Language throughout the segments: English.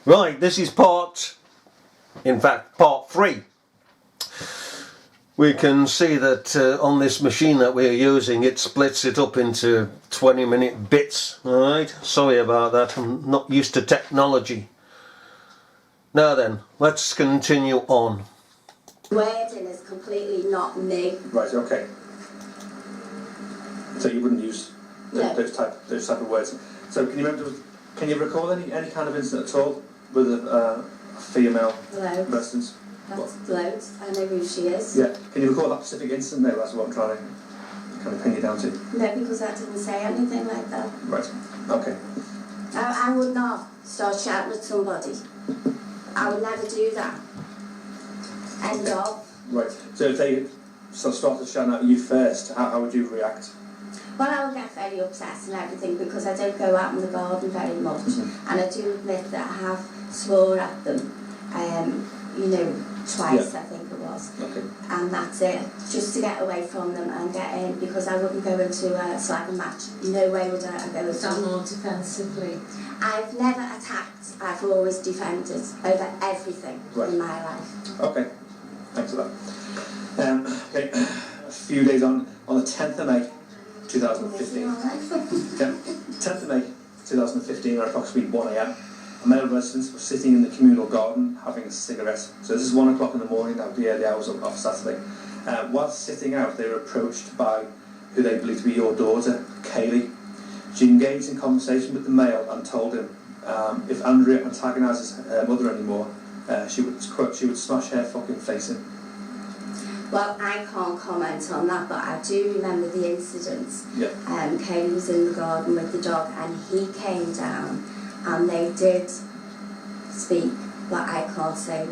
Right, this is part 3. We can see that on this machine that we're using, it splits it up into 20-minute bits. Alright, sorry about that, I'm not used to technology. Now then, let's continue on. Wording is completely not me. Right, okay. So you wouldn't use those type of words. So can you recall any kind of incident at all with a female resident? That's loads. I know who she is. Yeah. Can you recall that specific incident though? That's what I'm trying to kind of pin you down to. No, because I didn't say anything like that. Right. Okay. I would not start shouting at somebody. I would never do that. End of. Right. So if they started shouting at you first, how would you react? Well, I would get very upset and everything because I don't go out in the garden very much. Mm-hmm. And I do admit that I have swore at them, twice I think it was. Okay. And that's it, just to get away from them and get in, because I wouldn't go into a slagging match. No way would I go into Done more defensively. I've never attacked, I've always defended over everything in my life. Okay, thanks for that. Okay, a few days on the 10th of May 2015. Yeah, 10th of May 2015 at approximately 1 a.m. a male resident was sitting in the communal garden having a cigarette. So this is 1 o'clock in the morning, that would be the early hours of Saturday. Whilst sitting out, they were approached by who they believed to be your daughter, Kaylee. She engaged in conversation with the male and told him if Andrea antagonises her mother anymore, she would smash her fucking face in. Well, I can't comment on that, but I do remember the incident. Yeah. Kaylee was in the garden with the dog and he came down and they did speak, but I can't say I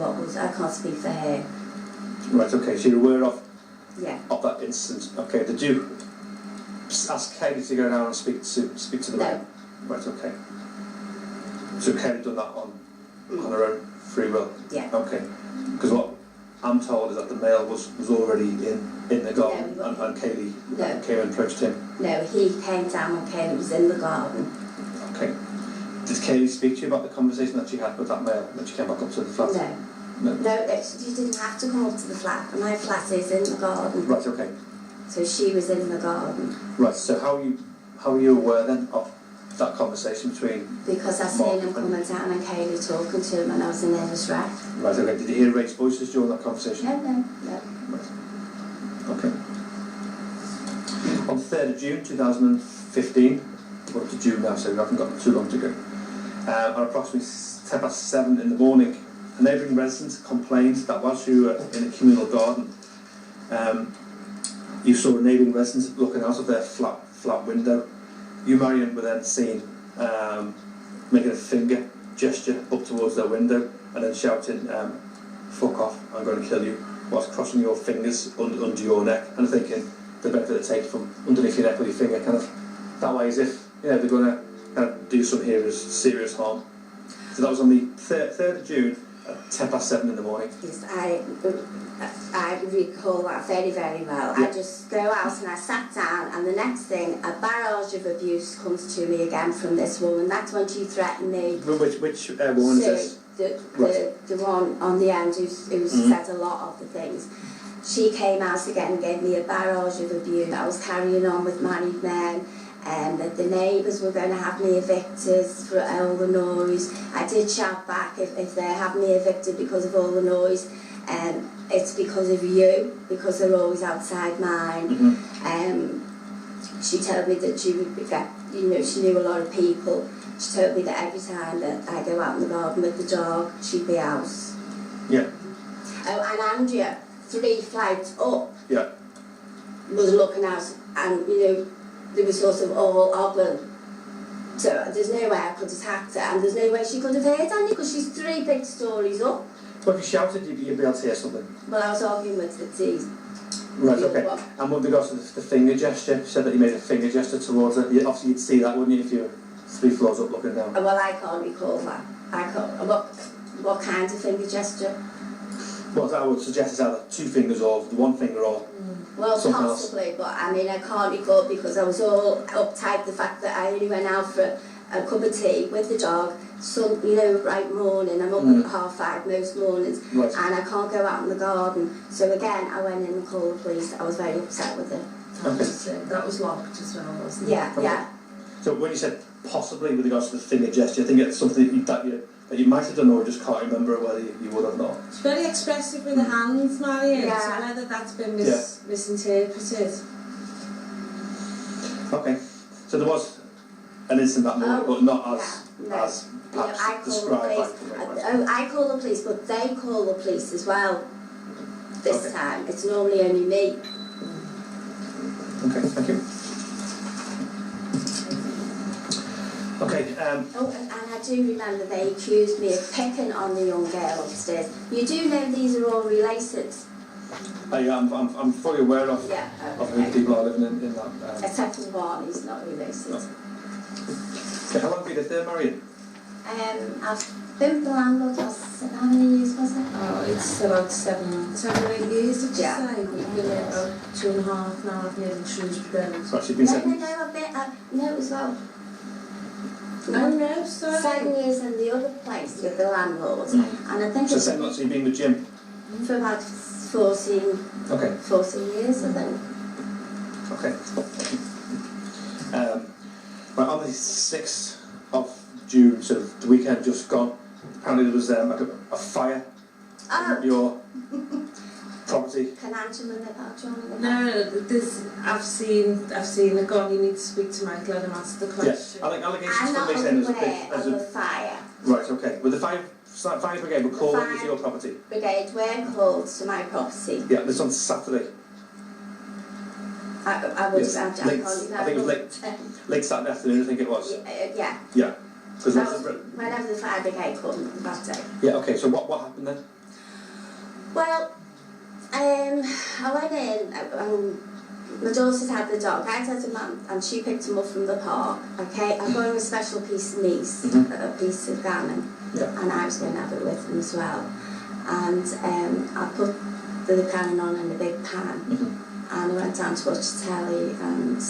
can't speak for her. Right, okay, so you're aware of that incident. Okay, did you ask Kaylee to go down and speak to the man? No. Right, okay. So Kaylee done that on her own free will? Yeah. Okay. Because what I'm told is that the male was already in the garden and Kaylee came and approached him. No, he came down when Kaylee was in the garden. Okay. Did Kaylee speak to you about the conversation that she had with that male when she came back up to the flat? No, you didn't have to come up to the flat. My flat is in the garden. Right, okay. So she was in the garden. Right, so how are you aware then of that conversation between... Because I seen him coming down and Kaylee talking to him and I was in nervous wreck. Right, okay. Did you hear raised voices during that conversation? No. Right. Okay. On the 3rd of June 2015, we're up to June now, so we haven't got too long to go. At approximately 7:10 in the morning, a neighbouring resident complained that whilst you were in a communal garden, you saw a neighbouring resident looking out of their flat window. You, Marion, were then seen making a finger gesture up towards their window and then shouting, "Fuck off, I'm going to kill you," whilst crossing your fingers under your neck and thinking the benefit to take from underneath your neck with your finger, kind of that way, as if they're going to kind of do some serious harm. So that was on the 3rd of June at 7:10 in the morning. Yes, I recall that very, very well. Yeah. I just go out and I sat down and the next thing, a barrage of abuse comes to me again from this woman. That's when she threatened me. Which woman is this? The one on the end who said a lot of the things. She came out again and gave me a barrage of abuse. I was carrying on with married men. That the neighbours were going to have me evicted for all the noise. I did shout back, if they have me evicted because of all the noise, it's because of you, because they're always outside mine. She told me that she would get, she knew a lot of people. She told me that every time that I go out in the garden with the dog, she'd be out. Yeah. Oh, and Andrea, 3 flights up, was looking out and, they were sort of all ogling. So there's no way I could have attacked her and there's no way she could have heard any because she's 3 big stories up. Well, if you shouted, you'd be able to hear something. Well, I was arguing with the Right, okay. And with regards to the finger gesture, you said that you made a finger gesture towards her. Obviously you'd see that, wouldn't you, if you were 3 floors up looking down? Well, I can't recall that. I can't. What kind of finger gesture? What I would suggest is either 2 fingers or 1 finger or well, something possibly, else. But I mean, I can't recall because I was all uptight the fact that I only went out for a cup of tea with the dog, right morning, I'm up at 5:30 most mornings, Right. and I can't go out in the garden. So again, I went in and called the police. I was very upset with it. That was locked as well, wasn't it? Yeah, Okay. yeah. So when you said possibly with regards to the finger gesture, I think it's something that you might have done or just can't remember whether you would have not. It's very expressive with the hands, Marion, Yeah. so whether that's been Yeah. misinterpreted. Okay. So there was an incident that morning, but not as perhaps I call the described by police. I call the police, but they call the police as well. This time, it's normally only me. Okay, thank you. Okay, And I do remember they accused me of picking on the young girl upstairs. You do know these are all related? I'm fully aware of who people are living in that. Except for one, he's not related. Okay, how long have you lived there, Marion? I've been with the landlord for how many years was it? Oh, it's about 7 or 8 years, did you Yeah. say? We've been there about 2.5 now, I've been in Shrewsbury. So actually been No, seven. I've been, no, as well. Oh no, sorry. 7 years in the other place with the landlord, and I think So it's seven months you've been with Jim. for about 14 years, I think. Okay. Right, on the 6th of June, so the weekend just gone, apparently there was a fire Oh, at your property. can Angela live out, John? No, I've seen it gone. You need to speak to Michael, let him answer the question. I think allegations I'm from not me saying there's aware of a a fire. right, okay. With the fire brigade were called into your property. Brigade were called to my property. Yeah, this on Saturday. I would Yes, have late- I think it was late Saturday afternoon, I think it was. Yeah, Yeah. Because that was whenever the fire brigade called that day. yeah, okay, so what happened then? Well, I went in, my daughter's had the dog, I had a mum, and she picked him up from the park, okay? I got him a special piece of meat, a piece of gammon, and I was going to have it with him as well. And I put the gammon on in a big pan, and I went down to watch the telly and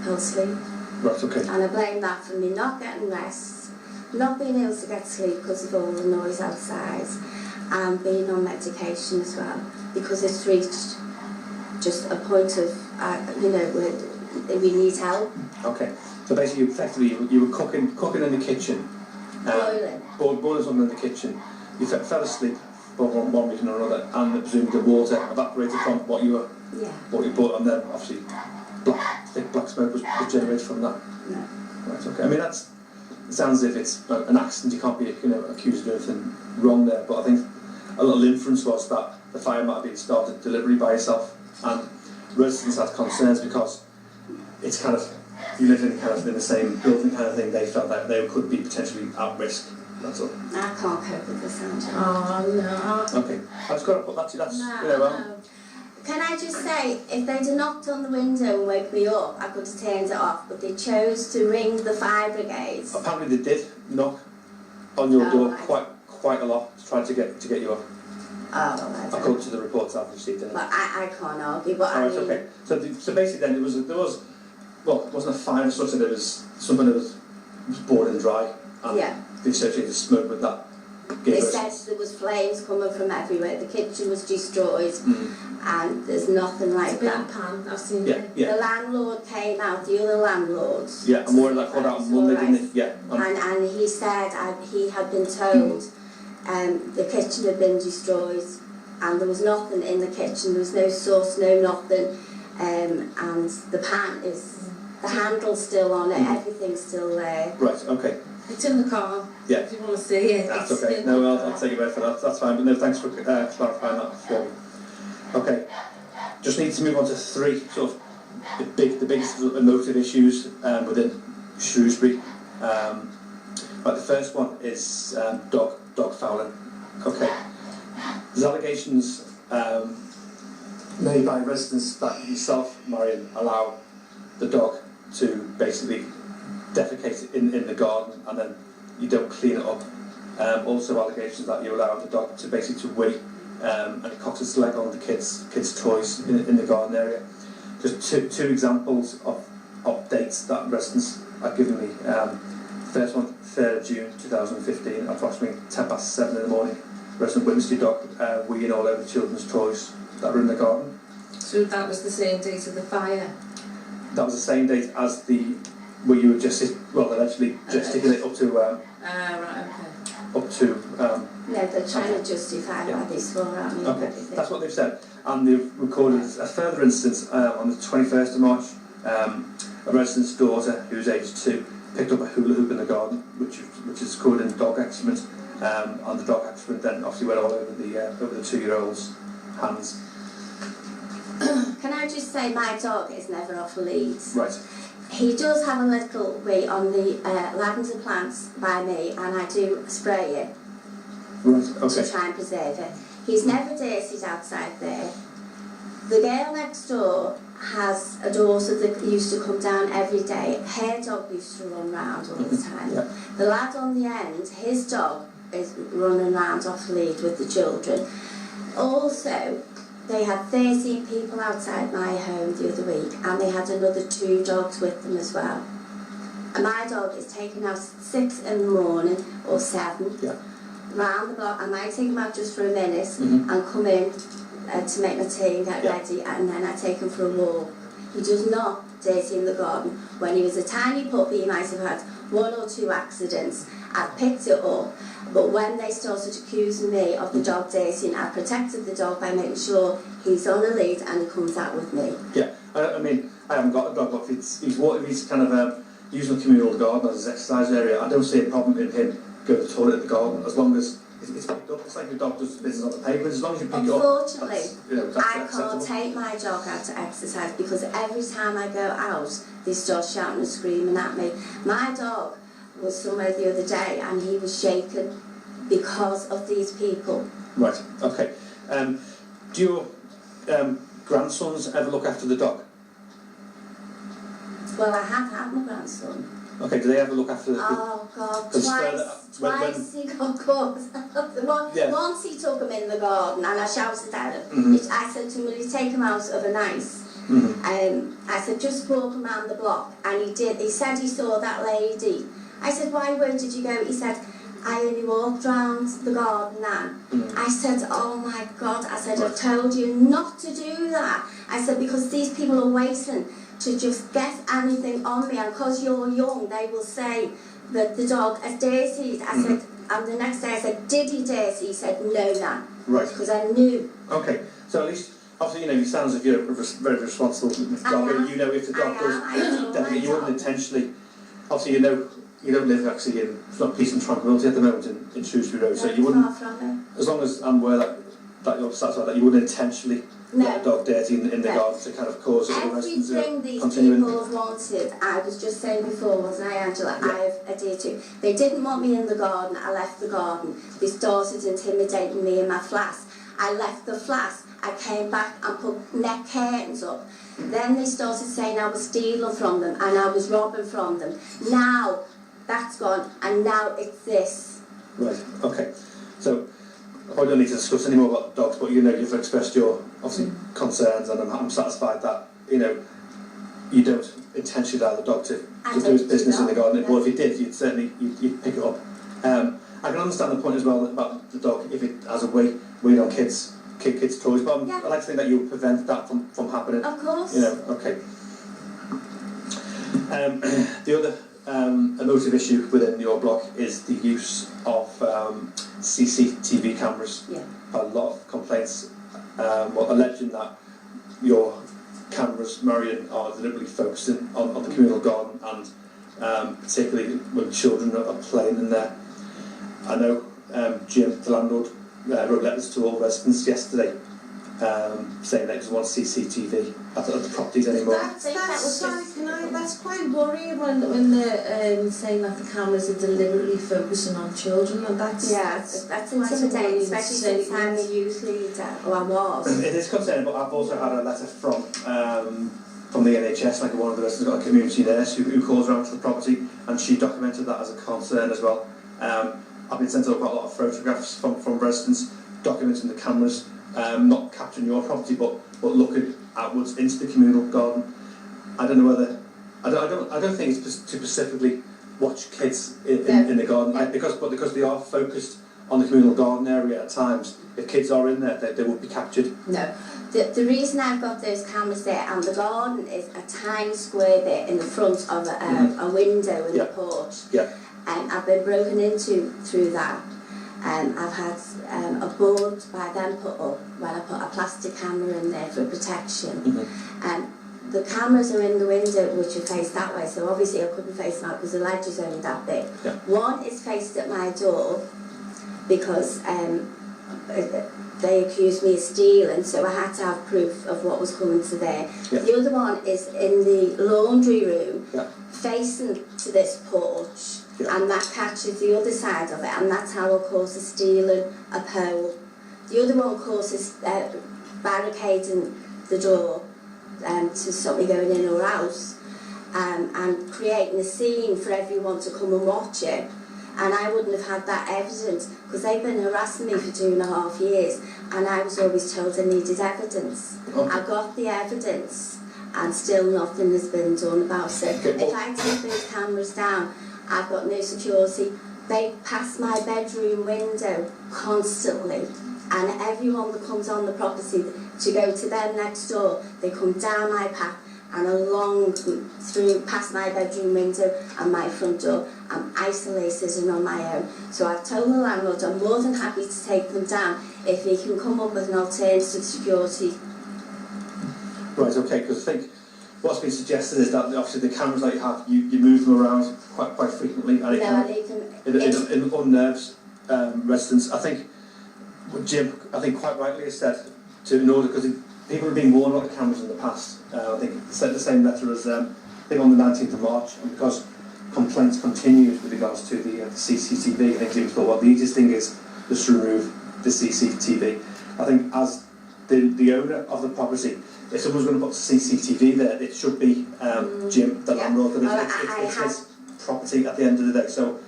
fell asleep. Right, okay. And I blame that for me not getting rest, not being able to get sleep because of all the noise outside, and being on medication as well, because it's reached just a point of, where we need help. Okay. So basically, effectively, you were cooking in the kitchen. Boiling something in the kitchen. You fell asleep for one reason or another, and presumably the water evaporated from what you bought, and then obviously thick black smoke was generated from that. No. Right, okay. I mean, it sounds as if it's an accident. You can't be, accused of anything wrong there. But I think a little inference was that the fire might have been started deliberately by yourself, and residents had concerns because it's kind of, you live in the same building kind of thing. They felt that they could be potentially at risk. That's all. I can't cope with the sound. Oh no. Okay. I've just got to put that to you. That's No. Can I just say, if they'd have knocked on the window and woke me up, I could have turned it off, but they chose to ring the fire brigade. Apparently they did knock on your door Right. quite a lot to try to get you off. Oh, According to the reports I've received. But I can't argue, but I Alright, mean... okay. So basically then there was well, it wasn't a fire as such, there was something that was bored and dry, and they associated smoke with that. They said there was flames coming from everywhere, the kitchen was destroyed, and there's nothing like It's been that. a pan, I've seen Yeah, it. yeah. The landlord came out, the other landlords. Yeah, and more of that called out on Monday, didn't he? Yeah. And he said he had been told the kitchen had been destroyed, and there was nothing in the kitchen, there was no sauce, no nothing, and the pan is, the handle's still on it, everything's still there. Right, okay. It's in the car. Yeah. If you want to see it. That's it's okay. in No, the I'll car. take your word for that. That's fine. But no, thanks for clarifying that for me. Okay. Just need to move on to three sort of the biggest sort of emotive issues within Shrewsbury. But the first one is dog fouling. Okay. There's allegations made by residents that yourself, Marion, allow the dog to basically defecate in the garden and then you don't clean it up. Also allegations that you allow the dog to basically wait and it cocks its leg on the kids' toys in the garden area. Just two examples of dates that residents have given me. First one, 3rd of June 2015, approximately 7:10 in the morning. Resident witnessed your dog weeing all over children's toys that were in the garden. So that was the same date of the fire? That was the same date as where you would allegedly gesticulate up to. Right, okay. Up to. No, they're trying to justify why they swore at me. Okay, that's what they've said. And they've recorded a further instance on the 21st of March. A resident's daughter, who's aged 2, picked up a hula hoop in the garden, which is covered in dog excrement. And the dog excrement then obviously went all over the 2-year-old's hands. Can I just say, my dog is never off a lead. Right. He does have a little wee on the lavender plants by me, and I do spray it to try and preserve it. He's never dirtied outside there. The girl next door has a daughter that used to come down every day. Her dog used to run round all the time. Yeah. The lad on the end, his dog is running round off lead with the children. Also, they had 13 people outside my home the other week, and they had another 2 dogs with them as well. And my dog is taken out 6 in the morning or 7 round the block. I might take him out just for a minute and come in to make my tea and get ready, and then I take him for a walk. He does not dirty in the garden. When he was a tiny puppy, he might have had 1 or 2 accidents. I picked it up, but when they started accusing me of the dog dirtying, I protected the dog by making sure he's on a lead and he comes out with me. Yeah, I mean, I haven't got a dog, but if he's kind of using the communal garden as his exercise area, I don't see a problem in him going to the toilet in the garden, as long as it's picked up. It's like your dog does business on the pavement, as long as you pick it up. Unfortunately, I can't take my dog out to exercise because every time I go out, they start shouting and screaming at me. My dog was somewhere the other day and he was shaken because of these people. Right, okay. Do your grandsons ever look after the dog? Well, I have had my grandson. Okay, do they ever look after the... Oh God, twice he got caught. Once he took him in the garden and I shouted at him. I said to him, will you take him out of a nice? I said, just walk him around the block. And he did. He said he saw that lady. I said, where did you go? He said, I only walked round the garden now. I said, oh my God. I said, I told you not to do that. I said, because these people are waiting to just get anything on me, and because you're young, they will say that the dog has dirtied. I said, and the next day I said, did he dirty? He said, no, Nan. Right. Because I knew. Okay, so at least, obviously, you sound as if you're a very responsible dog. You know if the dog does, definitely, you wouldn't intentionally, obviously, you don't live actually in, it's not peace and tranquility at the moment in Shrewsbury Road, so you wouldn't, as long as I'm aware that you're satisfied that you wouldn't intentionally let a dog dirty in the garden to kind of cause the residents to continue. Everything these people have wanted, I was just saying before, wasn't I, Angela, I've adhered to. They didn't want me in the garden, I left the garden. They started intimidating me in my flats. I left the flats, I came back and put net curtains up. Then they started saying I was stealing from them and I was robbing from them. Now, that's gone, and now it's this. Right, okay. So, I don't need to discuss any more about dogs, but you've expressed your, obviously, concerns, and I'm satisfied that, you don't intentionally allow the dog to do his business in the garden. Well, if you did, you'd certainly you'd pick it up. I can understand the point as well about the dog, if it has a weight on kids' toys, but I like to think that you would prevent that from happening. Of course. Okay. The other emotive issue within your block is the use of CCTV cameras. Yeah. A lot of complaints alleging that your cameras, Marion, are deliberately focusing on the communal garden, and particularly when children are playing in there. I know Jim, the landlord, wrote letters to all residents yesterday saying that he doesn't want CCTV at the properties anymore. That's quite worrying when they're saying that the cameras are deliberately focusing on children, and that's intimidating, especially the time the youth leader, or I was. It is concerning, but I've also had a letter from the NHS, like one of the residents got a community nurse who calls around to the property, and she documented that as a concern as well. I've been sent out quite a lot of photographs from residents documenting the cameras, not capturing your property, but looking outwards into the communal garden. I don't know whether I don't think it's to specifically watch kids in the garden, because they are focused on the communal garden area at times. If kids are in there, they would be captured. No. The reason I've got those cameras there, and the garden is a tiny square bit in the front of a window in the porch. Yeah. And I've been broken into through that. I've had a board by them put up when I put a plastic camera in there for protection. The cameras are in the window which are faced that way, so obviously I couldn't face them out because the ledge is only that big. Yeah. One is faced at my door because they accused me of stealing, so I had to have proof of what was coming to there. Yeah. The other one is in the laundry room, Yeah. facing to this porch, Yeah. and that catches the other side of it, and that's how it causes stealing a pole. The other one causes barricading the door to stop me going in or out, and creating a scene for everyone to come and watch it. And I wouldn't have had that evidence because they've been harassing me for 2.5 years, and I was always told I needed evidence. Okay. I got the evidence and still nothing has been done about it. Okay. If I take those cameras down, I've got no security. They pass my bedroom window constantly, and everyone that comes on the property to go to them next door, they come down my path and along through past my bedroom window and my front door. I'm isolated and on my own. So I've told the landlord I'm more than happy to take them down if he can come up with an alternative security. Right, okay, because I think what's been suggested is that obviously the cameras that you have, you move them around quite frequently, and I leave them. it unnerves residents. I think what Jim, quite rightly has said, in order, because people have been warned about the cameras in the past. I think they sent the same letter as I think on the 19th of March, and because complaints continued with regards to the CCTV, I think Jim thought, well, the easiest thing is just to remove the CCTV. I think as the owner of the property, if someone's going to put CCTV there, it should be Jim, the landlord, that it's his property at the end of the day. So,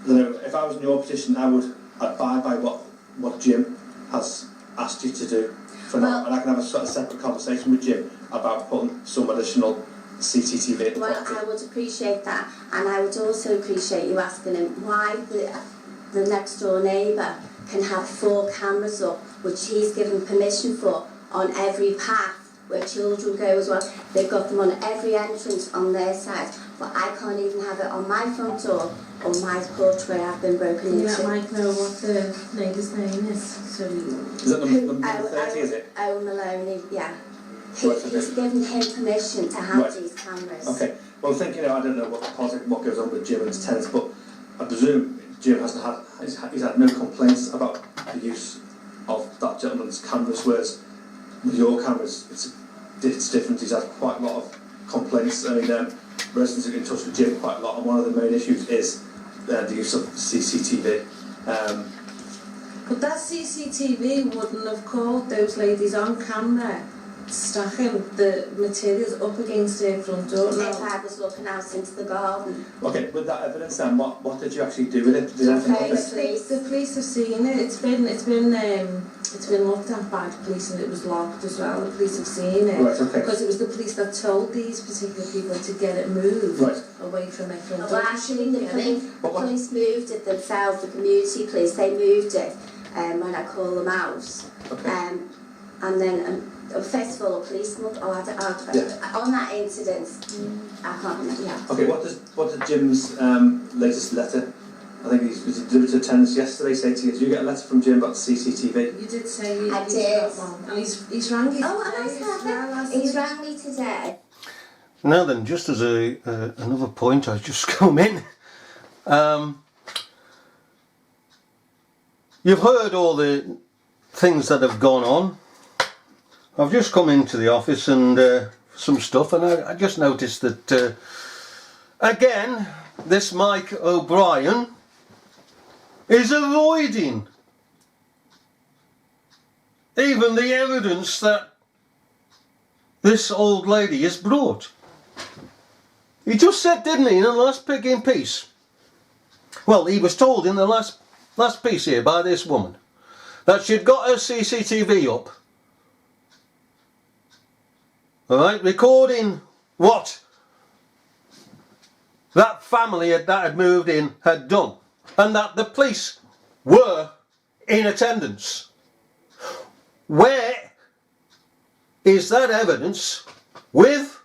you know, if I was in your position, I would abide by what Jim has asked you to do for now, and I can have a sort of separate conversation with Jim about putting some additional CCTV at the property. Well, I would appreciate that, and I would also appreciate you asking him why the next door neighbour can have 4 cameras up, which he's given permission for, on every path where children go as well. They've got them on every entrance on their side, but I can't even have it on my front door or my porch where I've been broken You into. let Mike know what the neighbour's name is, so Is that number 30, is it? Oh, Maloney, yeah. Right, He's okay. given him permission to have Right. these cameras. Okay, well I think, you know, I don't know what goes on with Jim and his tenants, but I presume Jim he's had no complaints about the use of that gentleman's cameras, whereas with your cameras it's different. He's had quite a lot of complaints. I mean, residents have been in touch with Jim quite a lot, and one of the main issues is the use of CCTV. But that CCTV wouldn't have caught those ladies on camera stacking the materials up against their front door. If Now, I was looking out into the garden. Okay, with that evidence then, what did you actually do with it? Did anything Okay. of it? the police have seen it. It's been looked at by the police, and it was locked as well. The police have seen it. Right, okay. Because it was the police that told these particular people to get it moved Right. away from their front door. Well, actually, the What- police moved it themselves, the community police, they moved it when I called them out. Okay. And then, first of all, a policeman, on that incident, I can't remember, yeah. Okay, what did Jim's latest letter? I think he was delivered to tenants yesterday. Say to you, did you get a letter from Jim about the CCTV? You did say you I you did. got one. And he's rang you Oh, today I as well, have hasn't He's he? rang me today. Now then, just as another point, I've just come in. You've heard all the things that have gone on. I've just come into the office and some stuff, and I just noticed that again, this Mike O'Brien is avoiding even the evidence that this old lady has brought. He just said, didn't he, in the last picking piece? Well, he was told in the last piece here by this woman that she'd got her CCTV up. Alright, recording what that family that had moved in had done, and that the police were in attendance. Where is that evidence with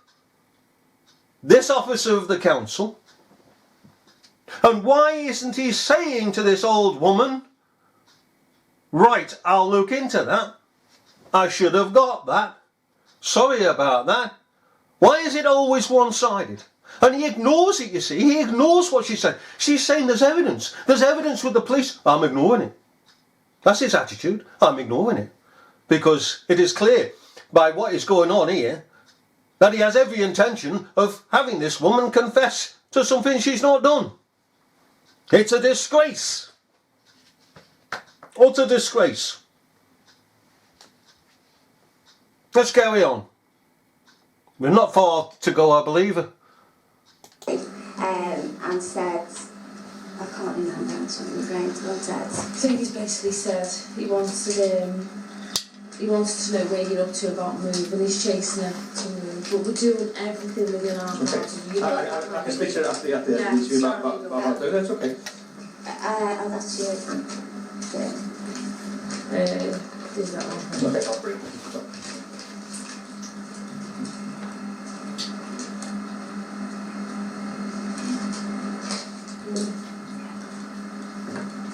this officer of the council? And why isn't he saying to this old woman, right, I'll look into that, I should have got that, sorry about that? Why is it always one-sided? And he ignores it, you see. He ignores what she's saying. She's saying there's evidence. There's evidence with the police. I'm ignoring it. That's his attitude. I'm ignoring it. Because it is clear by what is going on here that he has every intention of having this woman confess to something she's not done. It's a disgrace. Utter disgrace. Let's carry on. We're not far to go, I believe. And said, I can't remember, I'm sorry, my brain's gone dead. I think he's basically said he wants to know where you're up to about moving. He's chasing her to move, but we're doing everything within our power to do that. I can speak to her after the interview about that. That's okay. Oh, that's you. Is that one? Okay, I'll bring it.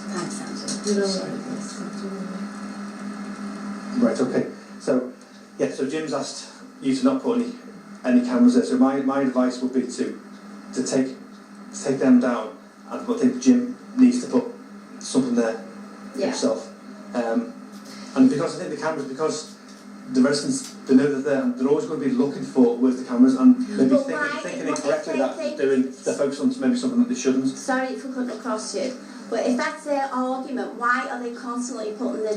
Thanks, Andrew. You know what it is. Right, okay. So, yeah, so Jim's asked you to not put any cameras there. So my advice would be to take them down, and I think Jim needs to put something there himself. And because I think the cameras, because the residents, they know that they're always going to be looking for with the cameras, and maybe thinking incorrectly that they're focused on maybe something that they shouldn't. Sorry for cutting across you, but if that's their argument, why are they constantly putting the